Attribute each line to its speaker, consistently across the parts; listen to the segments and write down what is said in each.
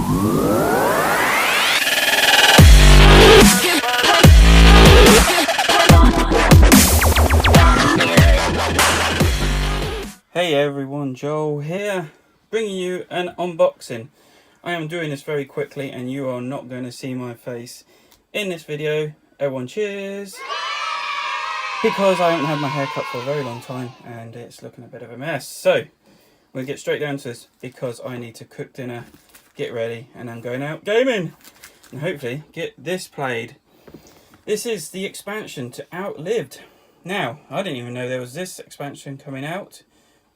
Speaker 1: Hey everyone, Joel here, bringing you an unboxing. I am doing this very quickly and you are not going to see my face in this video. Everyone cheers! Because I haven't had my hair cut for a very long time and it's looking a bit of a mess. So, we'll get straight down to this because I need to cook dinner, get ready, and I'm going out gaming. And hopefully get this played. This is the expansion to Outlived. Now, I didn't even know there was this expansion coming out,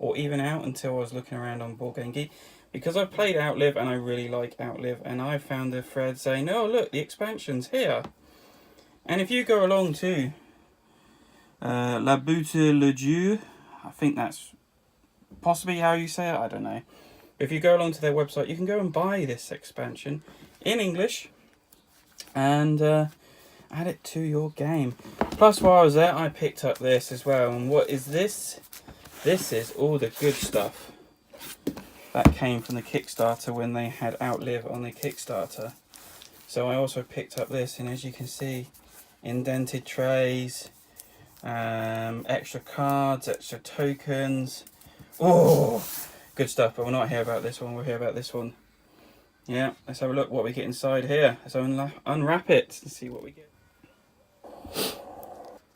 Speaker 1: or even out, until I was looking around on Board Game Geek, because I've played Outlive and I really like Outlive, and I found the thread saying, oh look, the expansion's here. And if you go along to La Butte Le Dieu, I think that's possibly how you say it, I don't know. If you go along to their website, you can go and buy this expansion in English and add it to your game. Plus, while I was there, I picked up this as well. And what is this? This is all the good stuff that came from the Kickstarter when they had Outlive on the Kickstarter. So I also picked up this, and as you can see, indented trays, extra cards, extra tokens. Oh, good stuff. But we're not here about this one, we're here about this one. Yeah, let's have a look what we get inside here. Let's unwrap it and see what we get.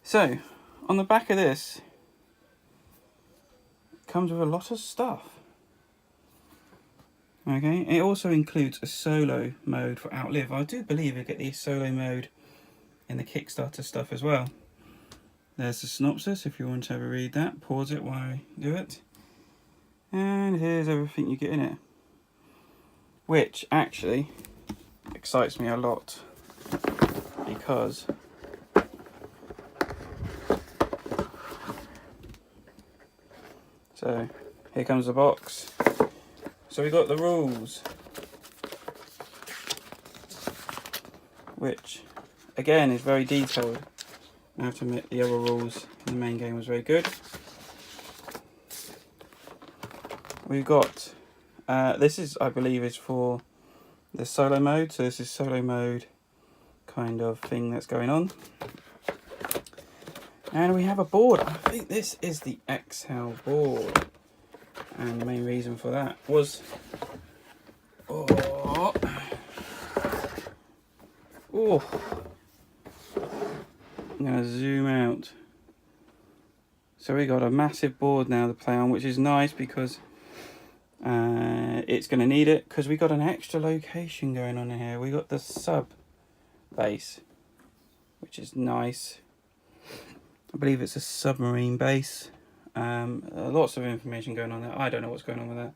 Speaker 1: So, on the back of this, comes with a lot of stuff. Okay, it also includes a solo mode for Outlive. I do believe you get the solo mode in the Kickstarter stuff as well. There's the synopsis if you want to have a read that. Pause it while I do it. And here's everything you get in it. Which actually excites me a lot, because so here comes the box. So we got the rules, which again is very detailed. I have to admit the other rules in the main game was very good. We've got this is, I believe, is for the solo mode. So this is solo mode kind of thing that's going on. And we have a board. I think this is the XL board. And the main reason for that was... Oh. I'm going to zoom out. So we got a massive board now to play on, which is nice because it's going to need it, because we got an extra location going on in here. We got the sub base, which is nice. I believe it's a submarine base. Lots of information going on there. I don't know what's going on with that,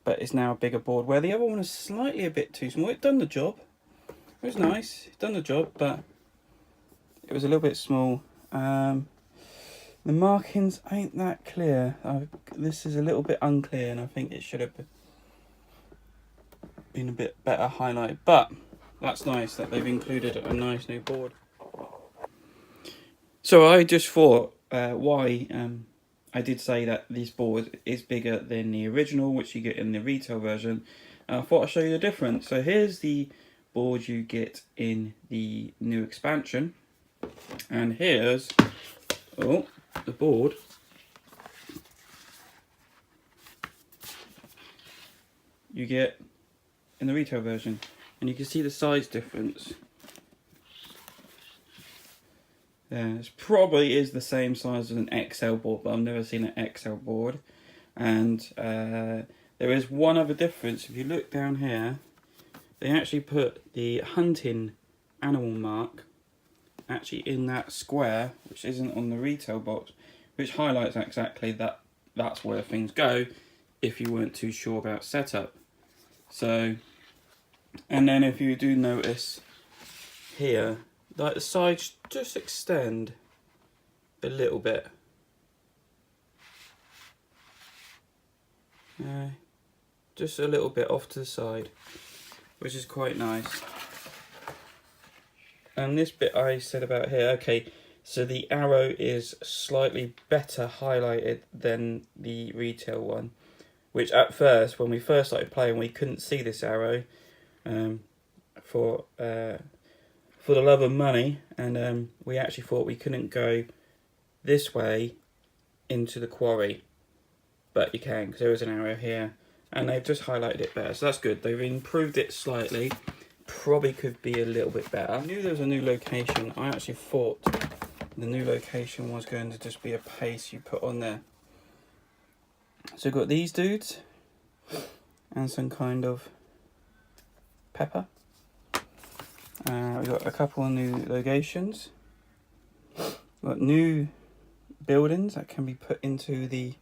Speaker 1: but it's now a bigger board, where the other one is slightly a bit too small. It done the job. It was nice. It done the job, but it was a little bit small. The markings ain't that clear. This is a little bit unclear, and I think it should have been a bit better highlighted, but that's nice that they've included a nice new board. So I just thought why I did say that this board is bigger than the original, which you get in the retail version. I thought I'd show you the difference. So here's the board you get in the new expansion, and here's the board you get in the retail version, and you can see the size difference. This probably is the same size as an XL board, but I've never seen an XL board. And there is one other difference. If you look down here, they actually put the hunting animal mark actually in that square, which isn't on the retail box, which highlights exactly that that's where things go if you weren't too sure about setup. So, and then if you do notice here, like the sides just extend a little bit. Just a little bit off to the side, which is quite nice. And this bit I said about here, okay, so the arrow is slightly better highlighted than the retail one, which at first, when we first started playing, we couldn't see this arrow for the love of money, and we actually thought we couldn't go this way into the quarry, but you can, because there is an arrow here, and they've just highlighted it better, so that's good. They've improved it slightly. Probably could be a little bit better. I knew there was a new location. I actually thought the new location was going to just be a paste you put on there. So we've got these dudes and some kind of pepper. We've got a couple of new locations. We've got new buildings that can be put into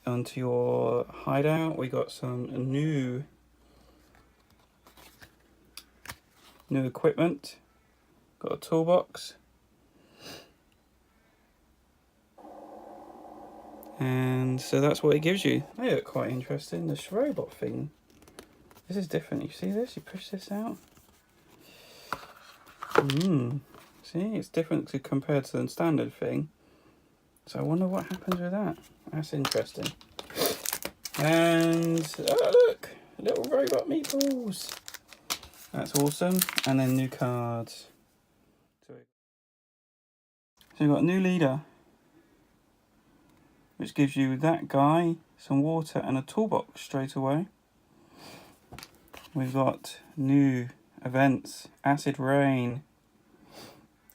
Speaker 1: onto your hideout. We got some new equipment. Got a toolbox. And so that's what it gives you. They look quite interesting. This robot thing. This is different. You see this? You push this out. See, it's different compared to the standard thing. So I wonder what happens with that. That's interesting. And oh look, little robot meatballs. That's awesome. And then new cards. So we've got a new leader, which gives you that guy, some water and a toolbox straight away. We've got new events, acid rain.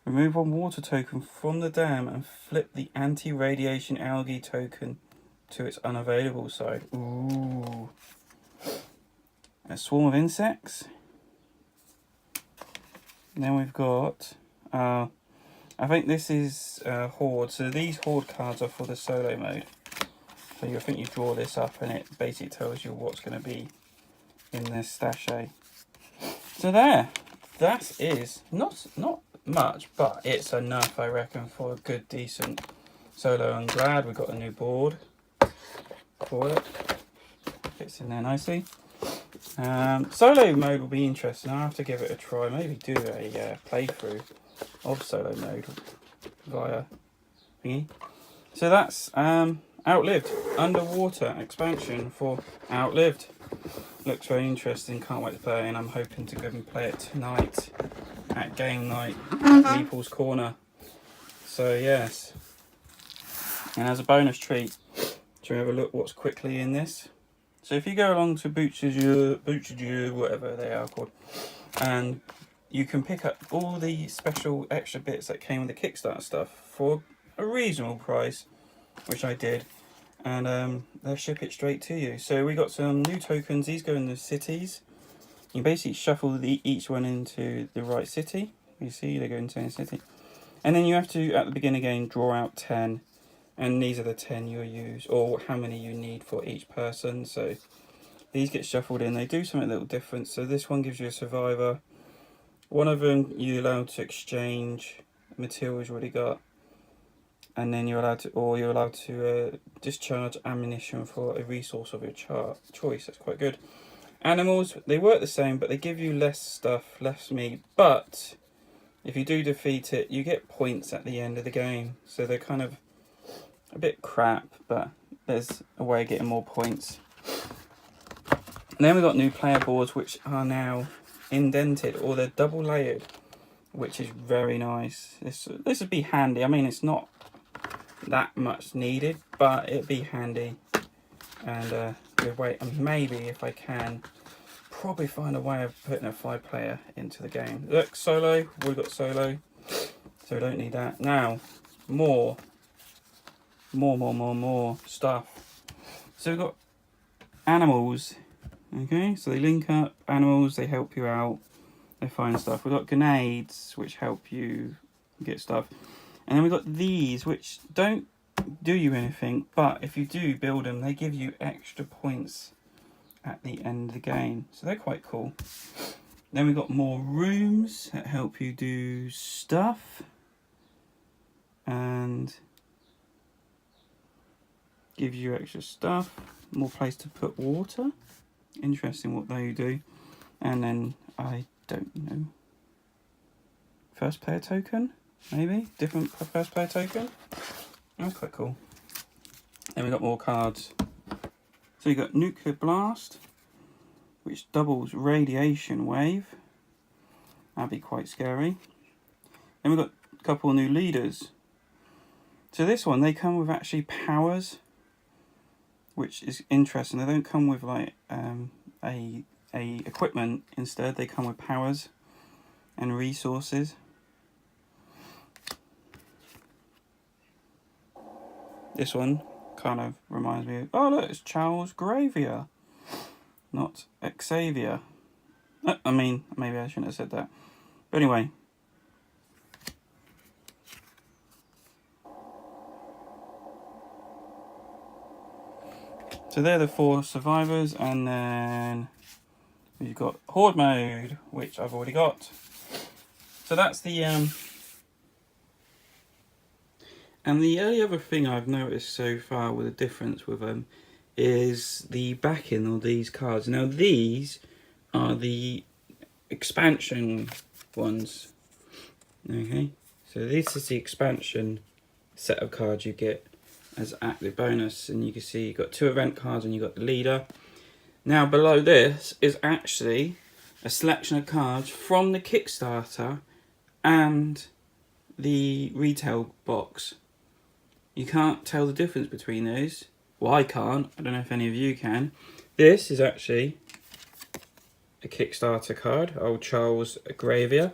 Speaker 1: Remove one water token from the dam and flip the anti-radiation algae token to its unavailable side. Ooh. A swarm of insects. And then we've got, I think this is Horde. So these Horde cards are for the solo mode. So I think you draw this up and it basically tells you what's going to be in this sachet. So there, that is not much, but it's enough, I reckon, for a good, decent solo. I'm glad we got a new board for it. Fits in there nicely. Solo mode will be interesting. I'll have to give it a try. Maybe do a playthrough of solo mode via thingy. So that's Outlived, underwater expansion for Outlived. Looks very interesting. Can't wait to play it, and I'm hoping to go and play it tonight at game night at Meeple's Corner. So yes, and as a bonus treat, to have a look what's quickly in this. So if you go along to Bouchadieu, whatever they are called, and you can pick up all the special extra bits that came with the Kickstarter stuff for a reasonable price, which I did, and they'll ship it straight to you. So we got some new tokens. These go in the cities. You basically shuffle each one into the right city. You see, they go into a city, and then you have to, at the beginning again, draw out 10. And these are the 10 you'll use, or how many you need for each person. So these get shuffled in. They do something a little different. So this one gives you a survivor. One of them you're allowed to exchange materials you already got. And then you're allowed to, discharge ammunition for a resource of your choice. That's quite good. Animals, they work the same, but they give you less stuff, less meat. But if you do defeat it, you get points at the end of the game. So they're kind of a bit crap, but there's a way of getting more points. And then we've got new player boards, which are now indented, or they're double layered, which is very nice. This would be handy. I mean, it's not that much needed, but it'd be handy. And maybe if I can, probably find a way of putting a 5-player into the game. Look, solo, we've got solo, so we don't need that. Now, more stuff. So we've got animals. Okay, so they link up. Animals, they help you out. They find stuff. We've got grenades, which help you get stuff. And then we've got these, which don't do you anything, but if you do build them, they give you extra points at the end of the game. So they're quite cool. Then we've got more rooms that help you do stuff. And gives you extra stuff, more place to put water. Interesting what they do. And then, I don't know, first player token, maybe? Different first player token. That's quite cool. Then we got more cards. So you've got Nuclear Blast, which doubles Radiation Wave. That'd be quite scary. Then we've got a couple of new leaders. So this one, they come with actually powers, which is interesting. They don't come with like a equipment. Instead, they come with powers and resources. This one kind of reminds me of, oh look, it's Charles Gravier, not Xavier. I mean, maybe I shouldn't have said that. But anyway. So they're the 4 survivors, and then we've got Horde mode, which I've already got. So that's the and the only other thing I've noticed so far with a difference with them is the backing of these cards. Now these are the expansion ones. Okay, so this is the expansion set of cards you get as active bonus, and you can see you've got 2 event cards and you've got the leader. Now below this is actually a selection of cards from the Kickstarter and the retail box. You can't tell the difference between those. Well, I can't. I don't know if any of you can. This is actually a Kickstarter card, old Charles Gravier.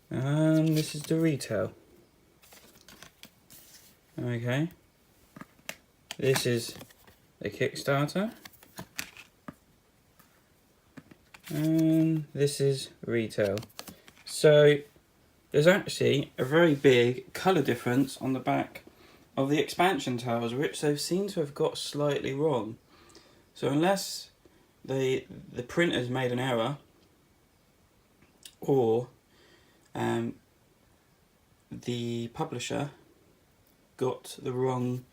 Speaker 1: And this is the retail. Okay. This is the Kickstarter. And this is retail. So there's actually a very big colour difference on the back of the expansion tiles, which they seem to have got slightly wrong. So unless the printer's made an error, or the publisher got the wrong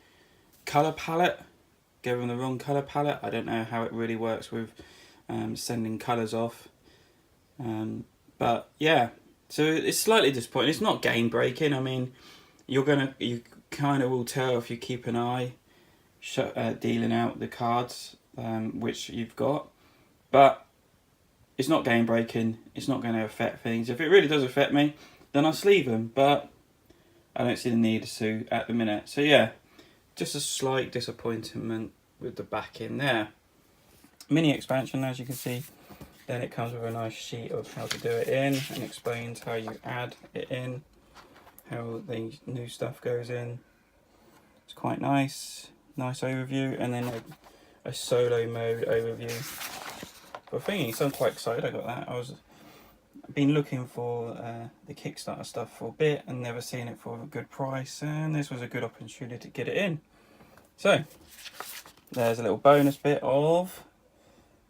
Speaker 1: colour palette, gave them the wrong colour palette. I don't know how it really works with sending colours off. But yeah, so it's slightly disappointing. It's not game breaking. I mean, you kind of will tell if you keep an eye dealing out the cards which you've got, but it's not game breaking. It's not going to affect things. If it really does affect me, then I'll sleeve them, but I don't see the need to at the minute. So yeah, just a slight disappointment with the back in there. Mini expansion, as you can see. Then it comes with a nice sheet of how to do it in, and explains how you add it in, how the new stuff goes in. It's quite nice overview, and then a solo mode overview for thingy. So I'm quite excited I got that. I've been looking for the Kickstarter stuff for a bit and never seen it for a good price, and this was a good opportunity to get it in. So there's a little bonus bit of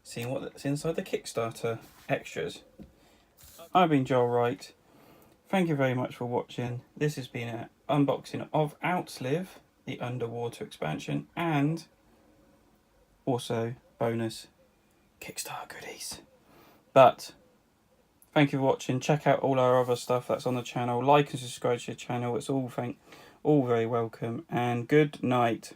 Speaker 1: seeing what's inside the Kickstarter extras. I've been Joel Wright. Thank you very much for watching. This has been an unboxing of Outlive, the underwater expansion, and also bonus Kickstarter goodies. But thank you for watching. Check out all our other stuff that's on the channel. Like and subscribe to the channel. It's all very welcome. And good night.